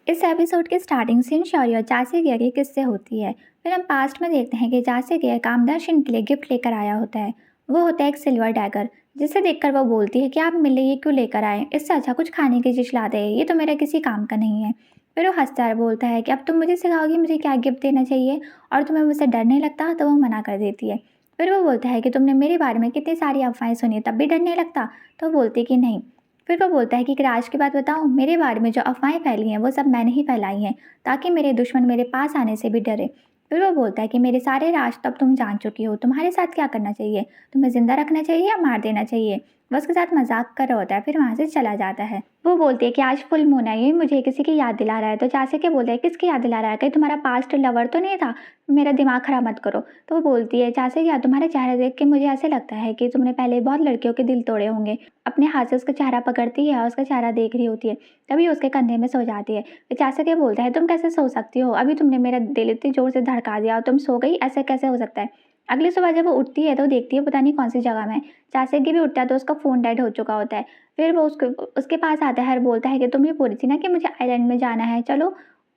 इस एपिसोड के starting scene शौर्य और चाची गिया की किससे होती है। फिर हम पास्ट में देखते हैं कि चाची गिया कामदर्शन के लिए गिफ्ट लेकर आया होता है। वो होता है एक सिल्वर डैगर, जिसे देखकर वो बोलती है कि आप मेरे लिए ये क्यों लेकर आए, इससे अच्छा कुछ खाने की चीज़ लाते हैं, ये तो मेरा किसी काम का नहीं है। फिर वो हंसता है और बोलता है कि अब तुम मुझे सिखाओगी मुझे क्या गिफ्ट देना चाहिए, और तुम्हें मुझसे डर नहीं लगता, तो वो मना कर देती है। फिर वो बोलता है कि तुमने मेरे बारे में कितनी सारी अफवाहें सुनी तब भी डर नहीं लगता, तो वो बोलती है कि नहीं। फिर वो बोलता है कि राज की बात बताऊं, मेरे बारे में जो अफवाहें फैली हैं वो सब मैंने ही फैलाई हैं, ताकि मेरे दुश्मन मेरे पास आने से भी डरे। फिर वो बोलता है कि मेरे सारे राज तब तुम जान चुकी हो, तुम्हारे साथ क्या करना चाहिए, तुम्हें जिंदा रखना चाहिए या मार देना चाहिए। वो उसके साथ मजाक कर रहा होता है, फिर वहाँ से चला जाता है। वो बोलती है कि आज फुल मून है, ये मुझे किसी की याद दिला रहा है। तो चाचे के बोलते हैं किसकी याद दिला रहा है, कहीं तुम्हारा पास्ट लवर तो नहीं था, मेरा दिमाग खराब मत करो। तो वो बोलती है चाचे क्या, तुम्हारे चेहरा देख के मुझे ऐसे लगता है कि तुमने पहले बहुत लड़कियों के दिल तोड़े होंगे। अपने हाथ से उसका चेहरा पकड़ती है और उसका चेहरा देख रही होती है, तभी उसके कंधे में सो जाती है। फिर चाचा के बोलता है तुम कैसे सो सकती हो, अभी तुमने मेरा दिल इतनी जोर से धड़का दिया और तुम सो गई, ऐसे कैसे हो सकता है। अगली सुबह जब वो उठती है तो देखती है पता नहीं कौन सी जगह में। चाचा की भी उठता है तो उसका फ़ोन डेड हो चुका होता है। फिर वो उसके पास आता है और बोलता है कि तुम ही बोली थी ना कि मुझे आइलैंड में जाना है, चलो।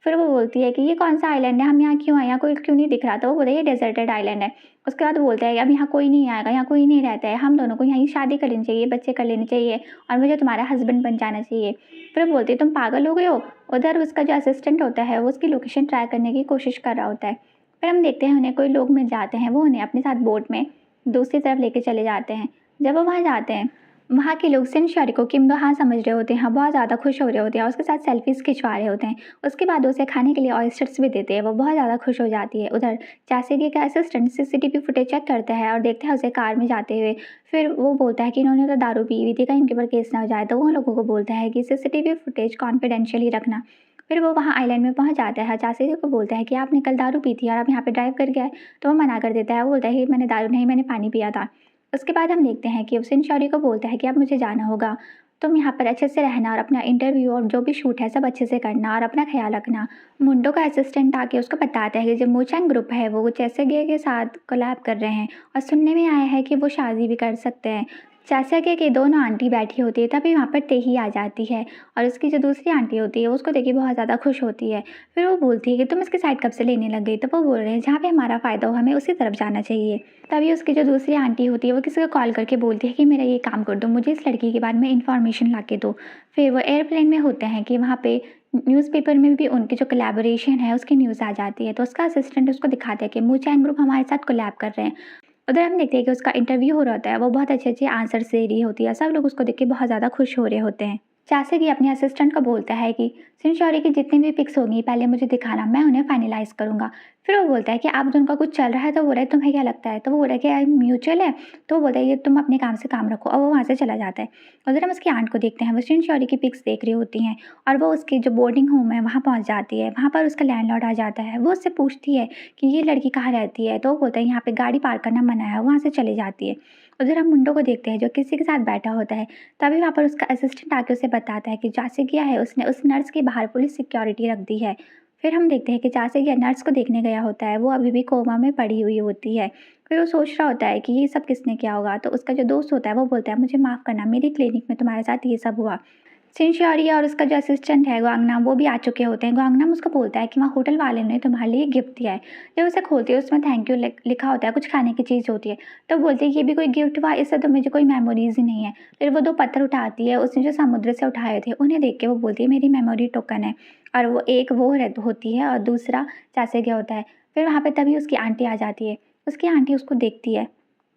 फिर वो बोलती है कि ये कौन सा आइलैंड है, हम यहाँ क्यों आए, यहाँ कोई क्यों नहीं दिख रहा। तो वो बोलता है ये डेजर्टेड आइलैंड है। उसके बाद वो बोलता है अब यहाँ कोई नहीं आएगा, यहाँ कोई नहीं रहता है, हम दोनों को यहीं शादी कर लेनी चाहिए, बच्चे कर लेने चाहिए, और मुझे तुम्हारा हस्बैंड बन जाना चाहिए। फिर वो बोलती है तुम पागल हो गए हो। उधर उसका जो असिस्टेंट होता है वो उसकी लोकेशन ट्राई करने की कोशिश कर रहा होता है। फिर हम देखते हैं उन्हें कोई लोग मिल जाते हैं, वो उन्हें अपने साथ बोट में दूसरी तरफ लेके चले जाते हैं। जब वो वहाँ जाते हैं, वहाँ के लोग सिन शौर्य को किम दो हाँ समझ रहे होते हैं, बहुत ज़्यादा खुश हो रहे होते हैं और उसके साथ सेल्फीज़ खिंचवा रहे होते हैं। उसके बाद उसे खाने के लिए ऑयस्टर्स भी देते हैं, वो बहुत ज़्यादा खुश हो जाती है। उधर चासेगी का असिस्टेंट सीसीटीवी फुटेज चेक करता है और देखता है उसे कार में जाते हुए। फिर वो बोलता है कि इन्होंने तो दारू पी हुई थी, कहीं इनके ऊपर केस ना हो जाए। तो वो लोगों को बोलता है कि सीसीटीवी फुटेज कॉन्फिडेंशियल ही रखना। फिर वो वहाँ आइलैंड में पहुँच जाता है। चासेगी को बोलता है कि आपने कल दारू पी थी और आप यहाँ पे ड्राइव करके आए। तो वो मना कर देता है, वो बोलता है कि मैंने दारू नहीं, मैंने पानी पिया था। उसके बाद हम देखते हैं कि उसेन शौरी को बोलता है कि अब मुझे जाना होगा, तुम यहाँ पर अच्छे से रहना और अपना इंटरव्यू और जो भी शूट है सब अच्छे से करना और अपना ख्याल रखना। मुंडो का असिस्टेंट आके उसको बताता है कि जो मोचैंग ग्रुप है वो चैसेगे के साथ कोलैब कर रहे हैं और सुनने में आया है कि वो शादी भी कर सकते हैं। चाचा के दोनों आंटी बैठी होती है, तभी वहाँ पर तेही आ जाती है और उसकी जो दूसरी आंटी होती है उसको देख के बहुत ज़्यादा खुश होती है। फिर वो बोलती है कि तुम इसकी साइड कब से लेने लग गई। तो वो बोल रहे हैं जहाँ पे हमारा फ़ायदा हो हमें उसी तरफ जाना चाहिए। तभी उसकी जो दूसरी आंटी होती है वो किसी को कॉल करके बोलती है कि मेरा ये काम कर दो, मुझे इस लड़की के बारे में इन्फॉर्मेशन ला के दो। फिर वो एयरप्लेन में होते हैं कि वहाँ पे न्यूज़पेपर में भी उनकी जो कोलैबोरेशन है उसकी न्यूज़ आ जाती है। तो उसका असिस्टेंट उसको दिखाता है कि मूचैंग ग्रुप हमारे साथ कोलैब कर रहे हैं। उधर हम देखते हैं कि उसका इंटरव्यू हो रहा होता है, वो बहुत अच्छे-अच्छे आंसर्स दे रही होती है, सब लोग उसको देख के बहुत ज़्यादा खुश हो रहे होते हैं। चाचा की अपने असिस्टेंट को बोलता है कि सिंशौरी की जितनी भी पिक्स होंगी पहले मुझे दिखाना, मैं उन्हें फाइनलाइज़ करूँगा। फिर वो बोलता है कि आप दोनों का कुछ चल रहा है, तो बोल रहा है तुम्हें क्या लगता है? तो वो बोल रहा है कि यार म्यूचुअल है। तो वो बोलता है ये तुम अपने काम से काम रखो, और वो वहाँ से चला जाता है। उधर हम उसकी आंट को देखते हैं, वो सिंशौरी की पिक्स देख रही होती हैं और वो उसकी जो बोर्डिंग होम है वहाँ पहुँच जाती है। वहाँ पर उसका लैंडलॉर्ड आ जाता है, वो उससे पूछती है कि ये लड़की कहाँ रहती है। तो वो बोलता है यहाँ पे गाड़ी पार्क करना मना है, वहाँ से चली जाती है। उधर हम मुंडो को देखते हैं जो किसी के साथ बैठा होता है। तभी वहाँ पर उसका असिस्टेंट आके उसे बताता है कि जासे किया है उसने उस नर्स के बाहर पुलिस सिक्योरिटी रख दी है। फिर हम देखते हैं कि जासे किया नर्स को देखने गया होता है, वो अभी भी कोमा में पड़ी हुई होती है। फिर वो सोच रहा होता है कि ये सब किसने किया होगा। तो उसका जो दोस्त होता है वो बोलता है मुझे माफ़ करना, मेरी क्लिनिक में तुम्हारे साथ ये सब हुआ। सिंशौरी और उसका जो असिस्टेंट है गुआंगनाम, वो भी आ चुके होते हैं। गुआंगनाम उसको बोलता है कि वहाँ होटल वाले ने तुम्हारे लिए गिफ्ट दिया है। जब उसे खोलती है उसमें थैंक यू लिखा होता है, कुछ खाने की चीज़ होती है। तो बोलती है ये भी कोई गिफ्ट हुआ, इससे तो मुझे कोई मेमोरीज ही नहीं है। फिर वो दो पत्थर उठाती है, उसने जो समुद्र से उठाए थे उन्हें देख के वो बोलती है मेरी मेमोरी टोकन है। और वो एक वो होती है और दूसरा चासे गया होता है। फिर वहाँ पे तभी उसकी आंटी आ जाती है। उसकी आंटी उसको देखती है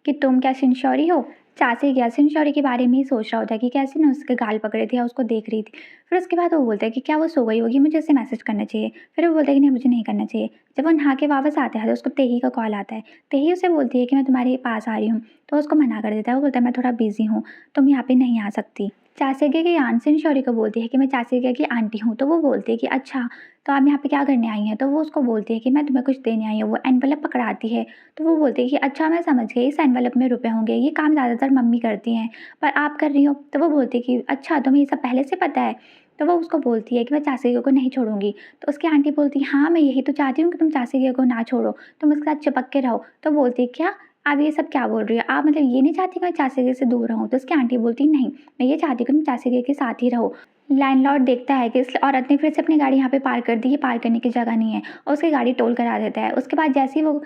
कि तुम क्या सिंशौरी हो। चाची यासिन शौरी के बारे में ही सोच रहा होता है कि कैसे ना उसके गाल पकड़े थे या उसको देख रही थी। फिर उसके बाद वो बोलता है कि क्या वो सो गई होगी, मुझे उसे मैसेज करना चाहिए। फिर वो बोलता है कि नहीं मुझे नहीं करना चाहिए। जब वो नहा के वापस आता है तो उसको तेही का कॉल आता है। तेही उसे बोलती है कि मैं तुम्हारे पास आ रही हूँ। तो उसको मना कर देता है, वो बोलता है मैं थोड़ा बिजी हूँ, तुम यहाँ पे नहीं आ सकती। चासेगे की आंसिन शौरी को बोलती है कि मैं चासेगे की आंटी हूँ। तो वो बोलती है कि अच्छा, तो आप यहाँ पे क्या करने आई हैं। तो वो उसको बोलती है कि मैं तुम्हें कुछ देने आई हूँ। वो एनवलप पकड़ाती है। तो वो बोलती है कि अच्छा मैं समझ गई, इस एनवलप में रुपए होंगे, ये काम ज़्यादातर मम्मी करती हैं पर आप कर रही हो। तो वो बोलती है कि अच्छा तुम्हें ये सब पहले से पता है। तो वो उसको बोलती है कि मैं चाची को नहीं छोड़ूंगी। तो उसकी आंटी बोलती है हाँ मैं यही तो चाहती हूँ कि तुम चाची को ना छोड़ो, तुम उसके साथ चिपक के रहो। तो बोलती है क्या आप ये सब क्या बोल रही हो, आप मतलब ये नहीं चाहती कि मैं चाची से दूर रहूँ। तो उसकी आंटी बोलती नहीं, मैं ये चाहती हूँ कि तुम चाची के साथ ही रहो। लैंडलॉर्ड देखता है कि इस औरत ने फिर से अपनी गाड़ी यहाँ पे पार्क कर दी है, पार्क करने की जगह नहीं है और उसकी गाड़ी टोल करा देता है। उसके बाद जैसे ही वो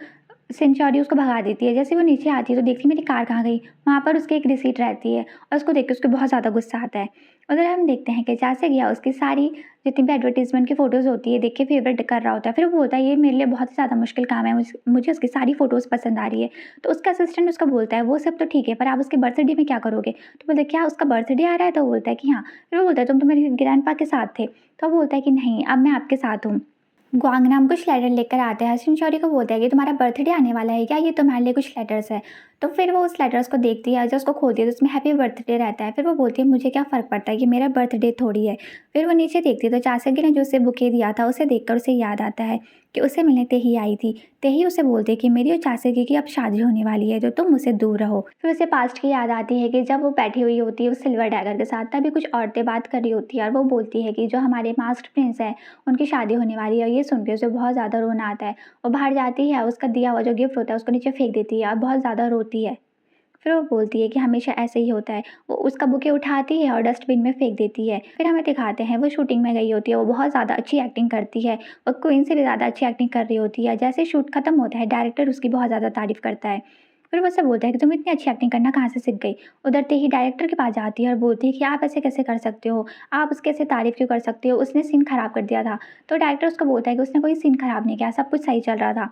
सेंचुरी उसको भगा देती है, जैसे वो नीचे आती है तो देखती है मेरी कार कहाँ गई? वहाँ पर उसकी एक रिसीट रहती है और उसको देख के उसको बहुत ज़्यादा गुस्सा आता है। उधर हम देखते हैं कि जहाँ से गया उसकी सारी जितनी भी एडवर्टाइज़मेंट की फ़ोटोज़ होती है देख के फ़ेवरेट कर रहा होता है। फिर वो बोलता है ये मेरे लिए बहुत ही ज़्यादा मुश्किल काम है, मुझे उसकी सारी फ़ोटोज़ पसंद आ रही है। तो उसका असिस्टेंट उसको बोलता है वो सब तो ठीक है पर आप उसके बर्थडे में क्या करोगे? तो बोलता है क्या उसका बर्थडे आ रहा है? तो वो बोलता है कि हाँ। फिर वो बोलता है तुम तो मेरे ग्रैंडपा के साथ थे। तो वो बोलता है कि नहीं अब मैं आपके साथ हूँ। गुआंगनाम कुछ लेटर लेकर आता है। शिनचोरी को बोलता है कि तुम्हारा बर्थडे आने वाला है क्या? ये तुम्हारे लिए कुछ लेटर्स है। तो फिर वो उस लेटर्स को देखती है, जब उसको खोलती है तो उसमें हैप्पी बर्थडे रहता है। फिर वो बोलती है मुझे क्या फ़र्क पड़ता है, ये मेरा बर्थडे थोड़ी है। फिर वो नीचे देखती है तो चासगी ने जो उसे बुके दिया था उसे देखकर उसे याद आता है कि उसे मिलने तेही आई थी। तेही उसे बोलती है कि मेरी और चासगी की अब शादी होने वाली है तो तुम मुझसे दूर रहो। फिर उसे पास्ट की याद आती है कि जब वो बैठी हुई होती है उस सिल्वर डैगर के साथ, तभी कुछ औरतें बात कर रही होती है और वो बोलती है कि जो हमारे मास्क्ड प्रिंस है उनकी शादी होने वाली है। और ये सुन के उसे बहुत ज़्यादा रोना आता है। वो बाहर जाती है, उसका दिया हुआ जो गिफ्ट होता है उसको नीचे फेंक देती है और बहुत ज़्यादा रोती है। फिर वो बोलती है कि हमेशा ऐसे ही होता है। वो उसका बुके उठाती है और डस्टबिन में फेंक देती है। फिर हमें दिखाते हैं वो शूटिंग में गई होती है, वो बहुत ज़्यादा अच्छी एक्टिंग करती है और क्वीन से भी ज़्यादा अच्छी एक्टिंग कर रही होती है। जैसे शूट खत्म होता है डायरेक्टर उसकी बहुत ज़्यादा तारीफ़ करता है। फिर वो उससे बोलता है कि तुम इतनी अच्छी एक्टिंग करना कहाँ से सीख गई? उधर ते ही डायरेक्टर के पास जाती है और बोलती है कि आप ऐसे कैसे कर सकते हो? आप उसकी ऐसे तारीफ़ क्यों कर सकते हो? उसने सीन ख़राब कर दिया था। तो डायरेक्टर उसको बोलता है कि उसने कोई सीन ख़राब नहीं किया, सब कुछ सही चल रहा था।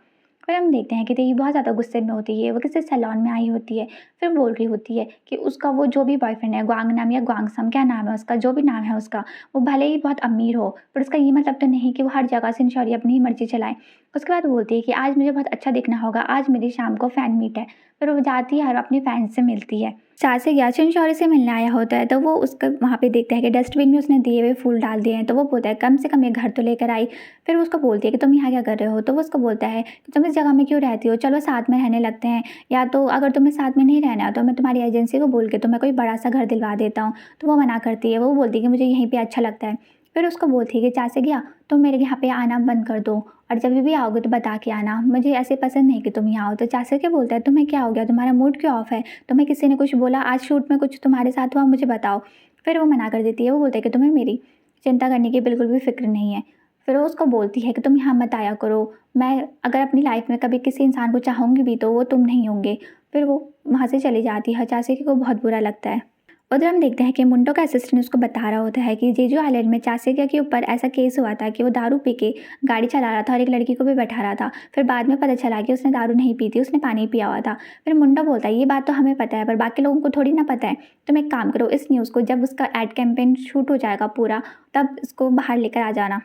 फिर हम देखते हैं कि तेही बहुत ज़्यादा गुस्से में होती है, वो किसी सैलून में आई होती है। फिर बोल रही होती है कि उसका वो जो भी बॉयफ्रेंड है, ग्वांगनाम या ग्वांगसम क्या नाम है उसका, जो भी नाम है उसका, वो भले ही बहुत अमीर हो, पर उसका ये मतलब तो नहीं कि वो हर जगह से इंश्योरी अपनी ही मर्ज़ी चलाए। उसके बाद बोलती है कि आज मुझे बहुत अच्छा दिखना होगा, आज मेरी शाम को फ़ैन मीट है। फिर वो जाती है और अपने फैन्स से मिलती है। चार से याचिन शौर्य से मिलने आया होता है तो वो उसका वहाँ पे देखता है कि डस्टबिन में उसने दिए हुए फूल डाल दिए हैं। तो वो बोलता है कम से कम ये घर तो लेकर आई। फिर वो उसको बोलती है कि तुम यहाँ क्या कर रहे हो? तो वो उसको बोलता है कि तुम इस जगह में क्यों रहती हो? चलो साथ में रहने लगते हैं, या तो अगर तुम्हें साथ में नहीं रहना है तो मैं तुम्हारी एजेंसी को बोल के तुम्हें कोई बड़ा सा घर दिलवा देता हूँ। तो वो मना करती है, वो बोलती है कि मुझे यहीं पे अच्छा लगता है। फिर उसको बोलती है कि चाचा गया तुम मेरे यहाँ पे आना बंद कर दो और जब भी आओगे तो बता के आना, मुझे ऐसे पसंद नहीं कि तुम यहाँ आओ। तो चाचा क्या बोलता है तुम्हें क्या हो गया, तुम्हारा मूड क्यों ऑफ है? तुम्हें किसी ने कुछ बोला आज शूट में, कुछ तुम्हारे साथ हुआ मुझे बताओ। फिर वो मना कर देती है, वो बोलता है कि तुम्हें मेरी चिंता करने की बिल्कुल भी फ़िक्र नहीं है। फिर वो उसको बोलती है कि तुम यहाँ मत आया करो, मैं अगर अपनी लाइफ में कभी किसी इंसान को चाहूँगी भी तो वो तुम नहीं होंगे। फिर वो वहाँ से चली जाती है, चाचा को बहुत बुरा लगता है। उधर हम देखते हैं कि मुंडो का असिस्टेंट उसको बता रहा होता है कि जेजू आइलैंड में चासेकिया के ऊपर ऐसा केस हुआ था कि वो दारू पी के गाड़ी चला रहा था और एक लड़की को भी बैठा रहा था। फिर बाद में पता चला कि उसने दारू नहीं पी थी, उसने पानी पिया हुआ था। फिर मुंडा बोलता है ये बात तो हमें पता है पर बाकी लोगों को थोड़ी ना पता है। तुम एक काम करो, इस न्यूज़ को जब उसका एड कैंपेन शूट हो जाएगा पूरा तब इसको बाहर लेकर आ जाना।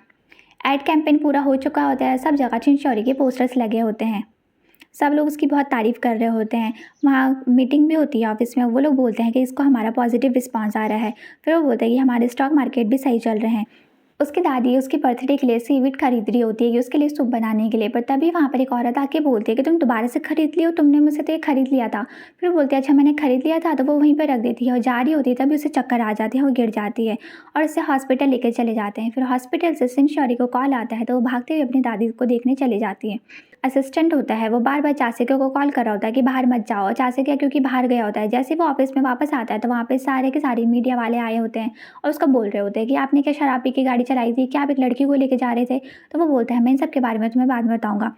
एड कैंपेन पूरा हो चुका होता है, सब जगह छिंदछौरी के पोस्टर्स लगे होते हैं, सब लोग उसकी बहुत तारीफ़ कर रहे होते हैं। वहाँ मीटिंग भी होती है ऑफिस में, वो लोग बोलते हैं कि इसको हमारा पॉजिटिव रिस्पॉन्स आ रहा है। फिर वो बोलते हैं कि हमारे स्टॉक मार्केट भी सही चल रहे हैं। उसकी दादी उसके बर्थडे के लिए सीविड खरीद रही होती है कि उसके लिए सूप बनाने के लिए, पर तभी वहाँ पर एक औरत आके बोलती है कि तुम दोबारा से खरीद लियो, तुमने मुझसे तो ये खरीद लिया था। फिर वो बोलती है अच्छा मैंने खरीद लिया था, तो वो वहीं पर रख देती है और जा रही होती है तभी उसे चक्कर आ जाती है, वो गिर जाती है और उससे हॉस्पिटल लेकर चले जाते हैं। फिर हॉस्पिटल से सिंशौरी को कॉल आता है तो वो भागते हुए अपनी दादी को देखने चली जाती है। असिस्टेंट होता है वो बार बार चासिका को कॉल कर रहा होता है कि बाहर मत जाओ, चासिका क्योंकि बाहर गया होता है। जैसे वो ऑफिस में वापस आता है तो वहाँ पे सारे के सारे मीडिया वाले आए होते हैं और उसको बोल रहे होते हैं कि आपने क्या शराब पी के गाड़ी चलाई थी, क्या आप एक लड़की को लेके जा रहे थे? तो वो बोलता है मैं इन सब के बारे में तुम्हें बाद में बताऊंगा।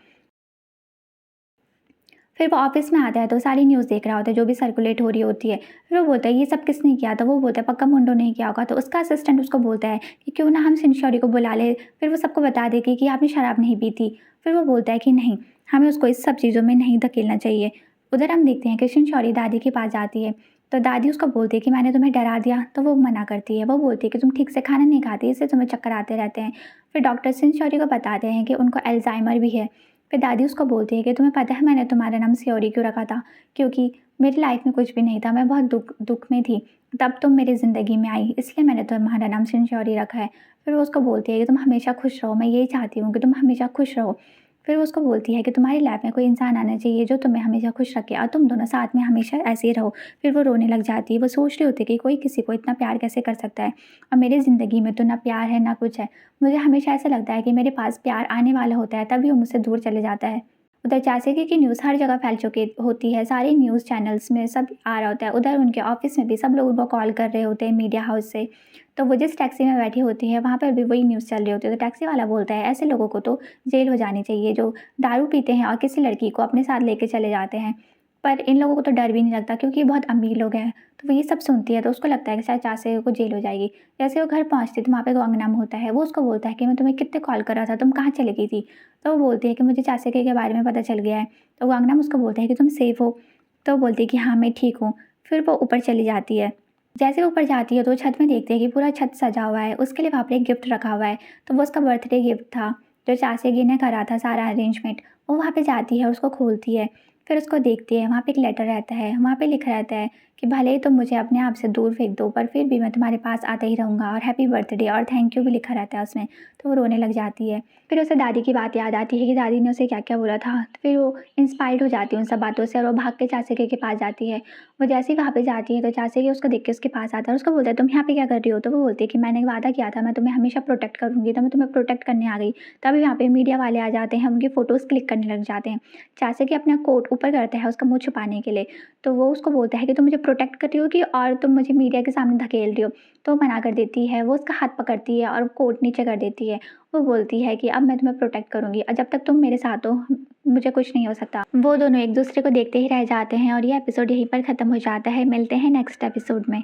फिर वो ऑफिस में आता है तो सारी न्यूज़ देख रहा होता है जो भी सर्कुलेट हो रही होती है। फिर वो बोलता है ये सब किसने किया? तो वो बोलता है पक्का मुंडो ने किया होगा। तो उसका असिस्टेंट उसको बोलता है कि क्यों ना हम सिंशौरी को बुला ले, फिर वो सबको बता देगी कि आपने शराब नहीं पी थी। फिर वो बोलता है कि नहीं, हमें उसको इस सब चीज़ों में नहीं धकेलना चाहिए। उधर हम देखते हैं कि सिंशौरी दादी के पास जाती है तो दादी उसको बोलती है कि मैंने तुम्हें डरा दिया। तो वो मना करती है, वो बोलती है कि तुम ठीक से खाना नहीं खाती इससे तुम्हें चक्कर आते रहते हैं। फिर डॉक्टर सिंशौरी को बताते हैं कि उनको अल्जाइमर भी है। फिर दादी उसको बोलती है कि तुम्हें पता है मैंने तुम्हारा नाम श्योरी क्यों रखा था? क्योंकि मेरी लाइफ में कुछ भी नहीं था, मैं बहुत दुख दुख में थी, तब तुम मेरी ज़िंदगी में आई, इसलिए मैंने तुम्हारा नाम श्योरी रखा है। फिर वो उसको बोलती है कि तुम हमेशा खुश रहो, मैं यही चाहती हूँ कि तुम हमेशा खुश रहो। फिर वो उसको बोलती है कि तुम्हारी लाइफ में कोई इंसान आना चाहिए जो तुम्हें हमेशा खुश रखे और तुम दोनों साथ में हमेशा ऐसे ही रहो। फिर वो रोने लग जाती है, वो सोच रही होती है कि कोई किसी को इतना प्यार कैसे कर सकता है और मेरी ज़िंदगी में तो ना प्यार है ना कुछ है। मुझे हमेशा ऐसा लगता है कि मेरे पास प्यार आने वाला होता है तभी वो मुझसे दूर चले जाता है। उधर चाचे की न्यूज़ हर जगह फैल चुकी होती है, सारे न्यूज़ चैनल्स में सब आ रहा होता है। उधर उनके ऑफ़िस में भी सब लोग उनको कॉल कर रहे होते हैं मीडिया हाउस से। तो वो जिस टैक्सी में बैठी होती है वहाँ पर भी वही न्यूज़ चल रही होती है। तो टैक्सी वाला बोलता है ऐसे लोगों को तो जेल हो जानी चाहिए जो दारू पीते हैं और किसी लड़की को अपने साथ लेके चले जाते हैं। पर इन लोगों को तो डर भी नहीं लगता क्योंकि ये बहुत अमीर लोग हैं। तो वो ये सब सुनती है तो उसको लगता है कि शायद चाचे को जेल हो जाएगी। जैसे वो घर पहुँचती है तो वहाँ पे गुआंगनाम होता है। वो उसको बोलता है कि मैं तुम्हें कितने कॉल कर रहा था, तुम कहाँ चली गई थी? तो वो बोलती है कि मुझे चाचे के बारे में पता चल गया है। तो गुआंगनाम उसको बोलता है कि तुम सेफ हो? तो वो बोलती है कि हाँ, मैं ठीक हूँ। फिर वो ऊपर चली जाती है। जैसे वो ऊपर जाती है तो वो छत में देखती है कि पूरा छत सजा हुआ है। उसके लिए वहाँ पे एक गिफ्ट रखा हुआ है। तो वो उसका बर्थडे गिफ्ट था, जो चाचे ने करा था सारा अरेंजमेंट। वो वहाँ पे जाती है और उसको खोलती है। फिर उसको देखती है, वहाँ पे एक लेटर रहता है। वहाँ पे लिखा रहता है कि भले ही तुम मुझे अपने आप से दूर फेंक दो पर फिर भी मैं तुम्हारे पास आता ही रहूँगा, और हैप्पी बर्थडे और थैंक यू भी लिखा रहता है उसमें। तो वो रोने लग जाती है। फिर उसे दादी की बात याद आती है कि दादी ने उसे क्या-क्या बोला था। तो फिर वो इंस्पायर्ड हो जाती है उन सब बातों से और वो भाग के चाचे के पास जाती है। वो जैसे ही वहाँ पे जाती है तो चाचे उसको देख के उसके पास आता है और उसको बोलता है तुम यहाँ पे क्या कर रही हो? तो वो बोलती है कि मैंने वादा किया था मैं तुम्हें हमेशा प्रोटेक्ट करूँगी, तो मैं तुम्हें प्रोटेक्ट करने आ गई। तभी वहाँ पे मीडिया वाले आ जाते हैं, उनकी फ़ोटोज़ क्लिक करने लग जाते हैं। चाचे अपना कोट ऊपर करता है उसका मुँह छुपाने के लिए। तो वो उसको बोलता है कि तुम मुझे प्रोटेक्ट कर रही हो कि और तुम मुझे मीडिया के सामने धकेल रही हो? तो वो मना कर देती है। वो उसका हाथ पकड़ती है और कोट नीचे कर देती है। वो बोलती है कि अब मैं तुम्हें प्रोटेक्ट करूँगी और जब तक तुम मेरे साथ हो मुझे कुछ नहीं हो सकता। वो दोनों एक दूसरे को देखते ही रह जाते हैं और ये एपिसोड यहीं पर ख़त्म हो जाता है। मिलते हैं नेक्स्ट एपिसोड में।